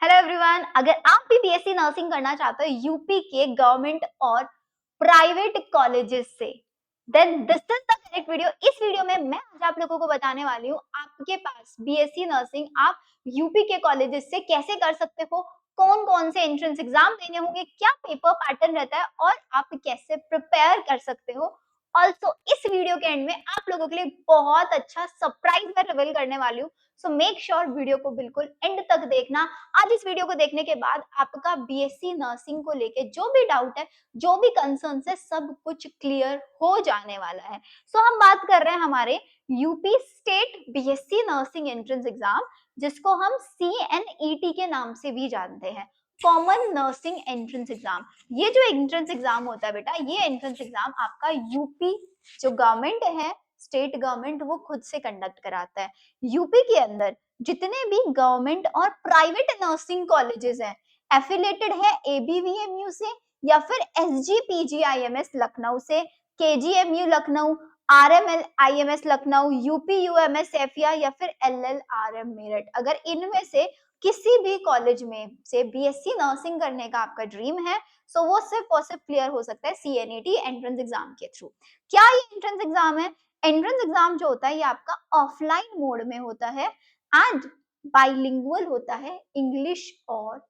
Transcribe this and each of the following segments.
Hello everyone, अगर आप भी बीएससी नर्सिंग करना चाहते हो यूपी के गवर्नमेंट और प्राइवेट कॉलेजेस से, then this is the correct video. इस वीडियो में मैं आज आप लोगों को बताने वाली हूँ आपके पास बीएससी नर्सिंग आप यूपी के कॉलेजेस से कैसे कर सकते हो, कौन कौन से एंट्रेंस एग्जाम देने होंगे, क्या पेपर पैटर्न रहता है और आप कैसे प्रिपेयर कर सकते हो। ऑल्सो इस वीडियो के एंड में आप लोगों के लिए बहुत अच्छा सरप्राइज मैं रिवील करने वाली हूँ। सो मेक श्योर वीडियो को बिल्कुल एंड तक देखना। आज इस वीडियो को देखने के बाद आपका बीएससी नर्सिंग को लेके जो भी डाउट है, जो भी कंसर्न है, सब कुछ क्लियर हो जाने वाला है। सो हम बात कर रहे हैं हमारे UP state BSc nursing entrance exam, जिसको हम CNET के नाम से भी जानते हैं, कॉमन नर्सिंग एंट्रेंस एग्जाम। ये जो एंट्रेंस एग्जाम होता है बेटा, ये एंट्रेंस एग्जाम आपका यूपी जो गवर्नमेंट है, स्टेट गवर्नमेंट, वो खुद से कंडक्ट कराता है। यूपी के अंदर जितने भी गवर्नमेंट और प्राइवेट नर्सिंग कॉलेजेस हैं, एफिलेटेड है ABVMU से या फिर SGPGIMS लखनऊ से, KGMU Lucknow, RMIMS Lucknow, UPUMS एफिया या फिर LLRM मेरठ, अगर इनमें से किसी भी कॉलेज में से बीएससी नर्सिंग करने का आपका ड्रीम है, सो वो सिर्फ और सिर्फ क्लियर हो सकता है CNET एंट्रेंस एग्जाम के थ्रू। क्या ये एंट्रेंस एग्जाम है? एंट्रेंस एग्जाम जो होता है ये आपका ऑफलाइन मोड में होता है एंड बाइलिंगुअल होता है, इंग्लिश और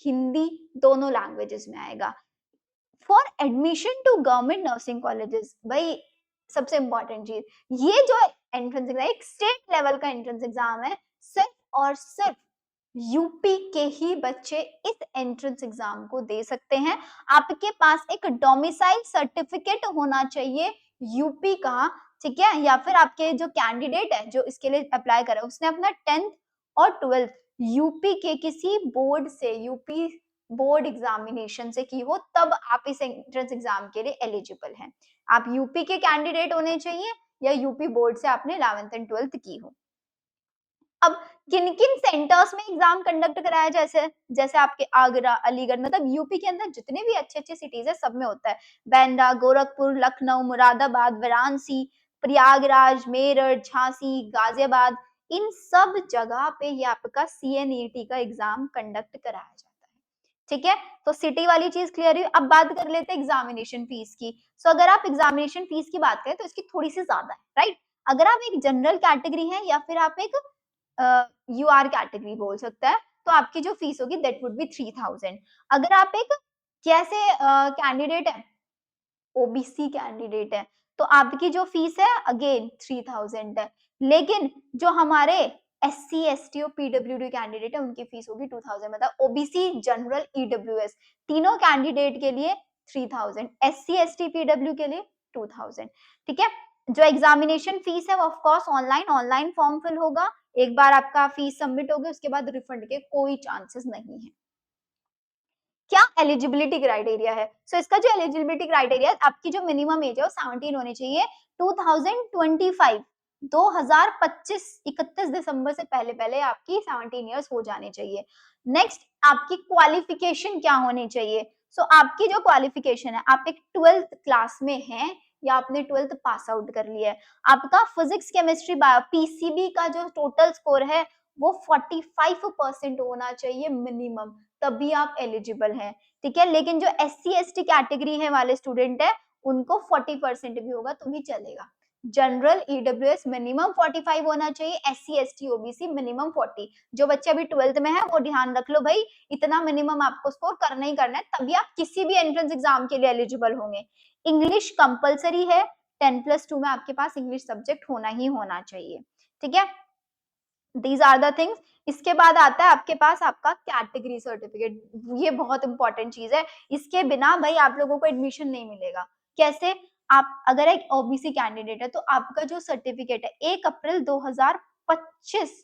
हिंदी दोनों लैंग्वेजेस में आएगा। For admission to government nursing colleges, भाई सबसे इंपॉर्टेंट चीज, ये जो एंट्रेंस एग्जाम एक स्टेट लेवल का एंट्रेंस एग्जाम है, सिर्फ और सिर्फ यूपी के ही बच्चे इस एंट्रेंस एग्जाम को दे सकते हैं। आपके पास एक डोमिसाइल सर्टिफिकेट होना चाहिए यूपी का, ठीक है, या फिर आपके जो कैंडिडेट है जो इसके लिए अप्लाई करे उसने अपना 10th और 12th यूपी के किसी बोर्ड से, यूपी बोर्ड एग्जामिनेशन से की हो, तब आप इस एंट्रेंस एग्जाम के लिए एलिजिबल हैं। आप यूपी के कैंडिडेट होने चाहिए या यूपी बोर्ड से आपने 11th एंड 12th की हो। अब किन किन सेंटर्स में एग्जाम कंडक्ट कराया, जैसे जैसे आपके आगरा, अलीगढ़, मतलब यूपी के अंदर जितने भी अच्छे अच्छे सिटीज है सब में होता है। बैंड्रा, गोरखपुर, लखनऊ, मुरादाबाद, वाराणसी, प्रयागराज, मेरठ, झांसी, गाजियाबाद, इन सब जगह पे ये आपका CNET का एग्जाम कंडक्ट कराया जाता है। ठीक है, तो सिटी वाली चीज क्लियर हुई। अब बात कर लेते हैं एग्जामिनेशन फीस की। सो अगर आप एग्जामिनेशन फीस की बात करें तो इसकी थोड़ी सी ज्यादा है, राइट। अगर आप एक जनरल कैटेगरी है या फिर आप एक UR कैटेगरी बोल सकता है, तो आपकी जो फीस होगी दैट वुड बी 3000। अगर आप एक कैसे कैंडिडेट है, ओबीसी कैंडिडेट है, तो आपकी जो फीस है अगेन 3000 है। लेकिन जो हमारे SC ST और PWD कैंडिडेट है उनकी फीस होगी 2000, मतलब ओबीसी, जनरल, EWS तीनों कैंडिडेट के लिए 3000, SC ST PW के लिए 2000। ठीक है, जो एग्जामिनेशन फीस है वो of course online form fill होगा। एक बार आपका फीस सबमिट होगी उसके बाद रिफंड के कोई चांसेस नहीं है। क्या एलिजिबिलिटी क्राइटेरिया है? सो इसका जो एलिजिबिलिटी क्राइटेरिया है, आपकी जो मिनिमम एज है वो 17 होनी चाहिए। 2025 2025 31 दिसंबर से पहले पहले आपकी 17 इयर्स हो जाने चाहिए। नेक्स्ट, आपकी क्वालिफिकेशन क्या होनी चाहिए? सो आपकी जो क्वालिफिकेशन है, आप एक 12th क्लास में हैं या आपने 12th पास आउट कर लिया है, आपका फिजिक्स, केमिस्ट्री, बायो, PCB का जो टोटल स्कोर है वो 45% होना चाहिए मिनिमम, तभी आप एलिजिबल हैं। ठीक है, लेकिन जो SC ST कैटेगरी है वाले स्टूडेंट है उनको 40% भी होगा तो भी चलेगा। जनरल, EWS मिनिमम 45 होना चाहिए, SC ST OBC मिनिमम 40। जो बच्चे अभी 12th में है वो ध्यान रख लो भाई, इतना मिनिमम आपको स्कोर करना ही करना है, तभी आप किसी भी एंट्रेंस एग्जाम के लिए एलिजिबल होंगे। इंग्लिश कंपलसरी है, 10+2 में आपके पास इंग्लिश सब्जेक्ट होना ही होना चाहिए। ठीक है, दीज आर द थिंग्स। इसके बाद आता है आपके पास आपका कैटेगरी सर्टिफिकेट, ये बहुत इंपॉर्टेंट चीज है, इसके बिना भाई आप लोगों को एडमिशन नहीं मिलेगा। कैसे? आप अगर एक ओबीसी कैंडिडेट है तो आपका जो सर्टिफिकेट है 1 अप्रैल 2025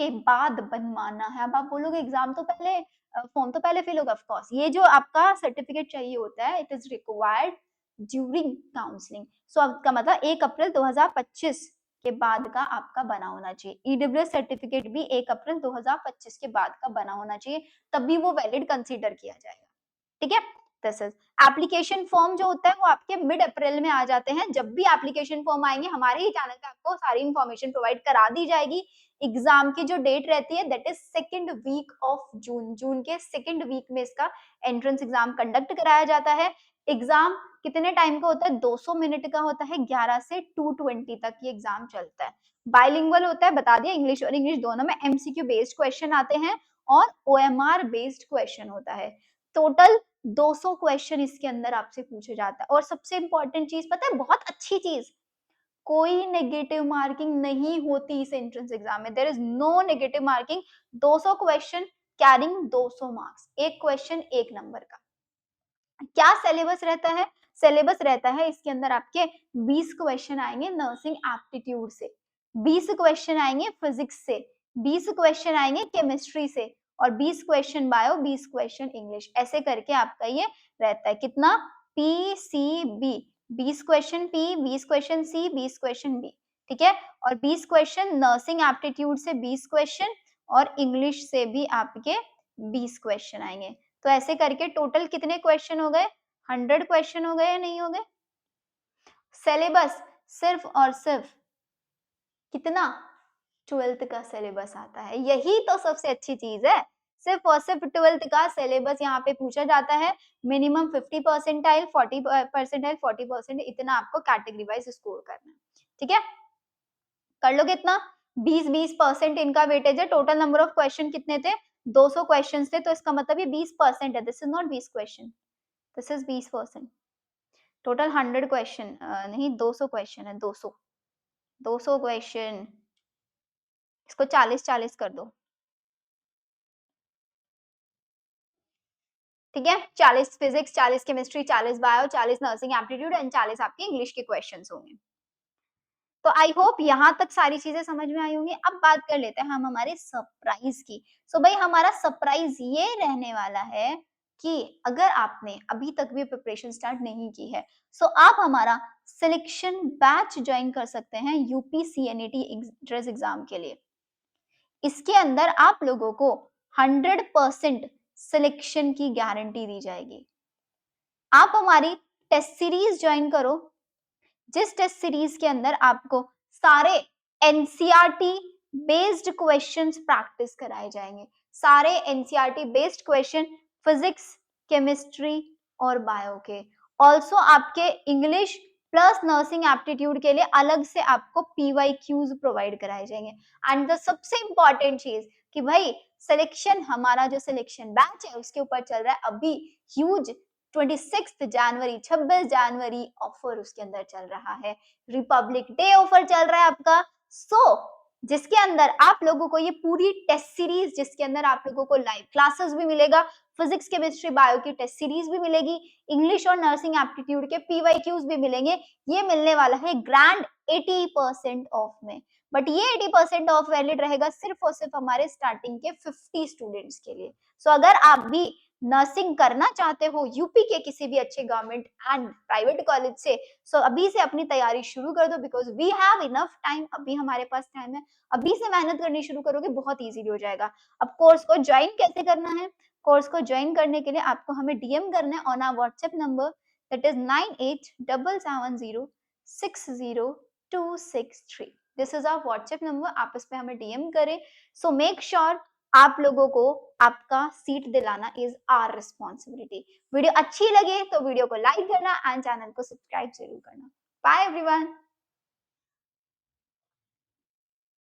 के बाद बनवाना है। अब आप बोलोगे एग्जाम तो पहले, फॉर्म तो पहले फिल होगा, ऑफ कोर्स ये जो आपका सर्टिफिकेट चाहिए होता है it is required during counselling. So आपका मतलब 1 अप्रैल 2025 के बाद का आपका बना होना चाहिए। EWS सर्टिफिकेट भी 1 अप्रैल 2025 के बाद का बना होना चाहिए, तभी वो वैलिड कंसीडर किया जाएगा। ठीक है, दिस इज एप्लीकेशन फॉर्म जो होता है वो आपके मिड अप्रैल में आ जाते हैं। जब भी एप्लीकेशन फॉर्म आएंगे हमारे ही चैनल पे आपको सारी इंफॉर्मेशन प्रोवाइड करा दी जाएगी। एग्जाम की जो डेट रहती है that is second week of June. June के सेकेंड वीक में इसका एंट्रेंस एग्जाम कंडक्ट कराया जाता है। एग्जाम कितने टाइम का होता है? 200 मिनट का होता है। 11 से 2:20 तक ये एग्जाम चलता है। बाइलिंगुअल होता है, बता दिया, इंग्लिश और इंग्लिश दोनों में। एमसीक्यू बेस्ड क्वेश्चन आते हैं और ओएमआर बेस्ड क्वेश्चन होता है। टोटल 200 क्वेश्चन इसके अंदर आपसे पूछे जाता है। और सबसे इंपॉर्टेंट चीज पता है, बहुत अच्छी चीज, कोई नेगेटिव मार्किंग नहीं होती इस एंट्रेंस एग्जाम में। There is no negative marking. 200 question carrying 200 marks, एक क्वेश्चन एक नंबर का। क्या सिलेबस रहता है? सिलेबस रहता है इसके अंदर आपके 20 क्वेश्चन आएंगे नर्सिंग एप्टीट्यूड से, 20 क्वेश्चन आएंगे फिजिक्स से, 20 क्वेश्चन आएंगे केमिस्ट्री से, और 20 क्वेश्चन बायो, 20 क्वेश्चन इंग्लिश। ऐसे करके आपका ये रहता है। कितना? PCB, 20 question P, 20 question C, 20 question B, ठीक है। और 20 क्वेश्चन नर्सिंग एप्टीट्यूड से 20 क्वेश्चन, और इंग्लिश से भी आपके 20 क्वेश्चन आएंगे। तो ऐसे करके टोटल कितने क्वेश्चन हो गए? 100 क्वेश्चन हो गए या नहीं हो गए? सिलेबस सिर्फ और सिर्फ कितना? 12th का सिलेबस आता है। यही तो सबसे अच्छी चीज है। सिर्फ और सिर्फ 12th का सिलेबस यहाँ पे पूछा जाता है। मिनिमम 50 परसेंटाइल, 40 परसेंटाइल, 40% इतना आपको कैटेगरी वाइज स्कोर करना है, ठीक है। कर लोगे इतना? 20-20% इनका वेटेज है। टोटल नंबर ऑफ क्वेश्चन कितने थे? 200 क्वेश्चन थे, तो इसका मतलब ये 20% है। This is not 20 question, this is 20%। Total 100 question नहीं, 200 क्वेश्चन है। 200 क्वेश्चन, इसको 40-40 कर दो, ठीक है। 40 physics, 40 chemistry, 40 bio, 40 nursing aptitude and 40 आपके इंग्लिश के क्वेश्चन होंगे। तो आई होप यहाँ तक सारी चीजें समझ में आई होंगी। अब बात कर लेते हैं हम हमारे सरप्राइज की। सो भाई हमारा सरप्राइज ये रहने वाला है कि अगर आपने अभी तक भी प्रिपरेशन स्टार्ट नहीं की है, सो आप हमारा सिलेक्शन बैच ज्वाइन कर सकते हैं यूपी सीएनईटी एंट्रेंस एग्जाम के लिए। इसके अंदर आप लोगों को 100% सिलेक्शन की गारंटी दी जाएगी। आप हमारी टेस्ट सीरीज ज्वाइन करो, जिस टेस्ट सीरीज के अंदर आपको सारे एनसीईआरटी बेस्ड क्वेश्चंस प्रैक्टिस कराए जाएंगे। सारे NCERT based question physics, chemistry और बायो के। ऑल्सो आपके इंग्लिश प्लस नर्सिंग एप्टीट्यूड के लिए अलग से आपको पीवाईक्यूज प्रोवाइड कराए जाएंगे। एंड द सबसे इंपॉर्टेंट चीज कि भाई सिलेक्शन, हमारा जो सिलेक्शन बैच है उसके ऊपर चल रहा है अभी ह्यूज 26 जनवरी, 26 जनवरी ऑफर उसके अंदर चल रहा है। रिपब्लिक डे ऑफर चल रहा है आपका। जिसके अंदर आप लोगों को ये पूरी टेस्ट सीरीज, जिसके अंदर आप लोगों को लाइव क्लासेस भी मिलेगा, फिजिक्स केमिस्ट्री बायो की टेस्ट सीरीज भी मिलेगी, इंग्लिश और नर्सिंग एप्टीट्यूड के पीवाईक्यूज भी मिलेंगे। ये मिलने वाला है ग्रैंड 80% ऑफ में। बट ये 80% ऑफ वैलिड रहेगा सिर्फ और सिर्फ हमारे स्टार्टिंग के 50 स्टूडेंट्स के लिए। सो अगर आप भी नर्सिंग करना चाहते हो यूपी के किसी भी अच्छे गवर्नमेंट एंड प्राइवेट कॉलेज से, सो अभी से अपनी तैयारी शुरू कर दो, because we have enough time. अभी हमारे पास टाइम है, अभी से मेहनत करनी शुरू करोगे बहुत इजीली हो जाएगा। अब कोर्स को ज्वाइन कैसे करना है? कोर्स को ज्वाइन करने के लिए आपको हमें डीएम करना है on our WhatsApp number, that is 9877060263। This is our WhatsApp number, आप इस पे हमें डीएम करें। सो मेक श्योर आप लोगों को आपका सीट दिलाना इज आवर रिस्पॉन्सिबिलिटी। वीडियो अच्छी लगे तो वीडियो को लाइक करना एंड चैनल को सब्सक्राइब जरूर करना। Bye everyone.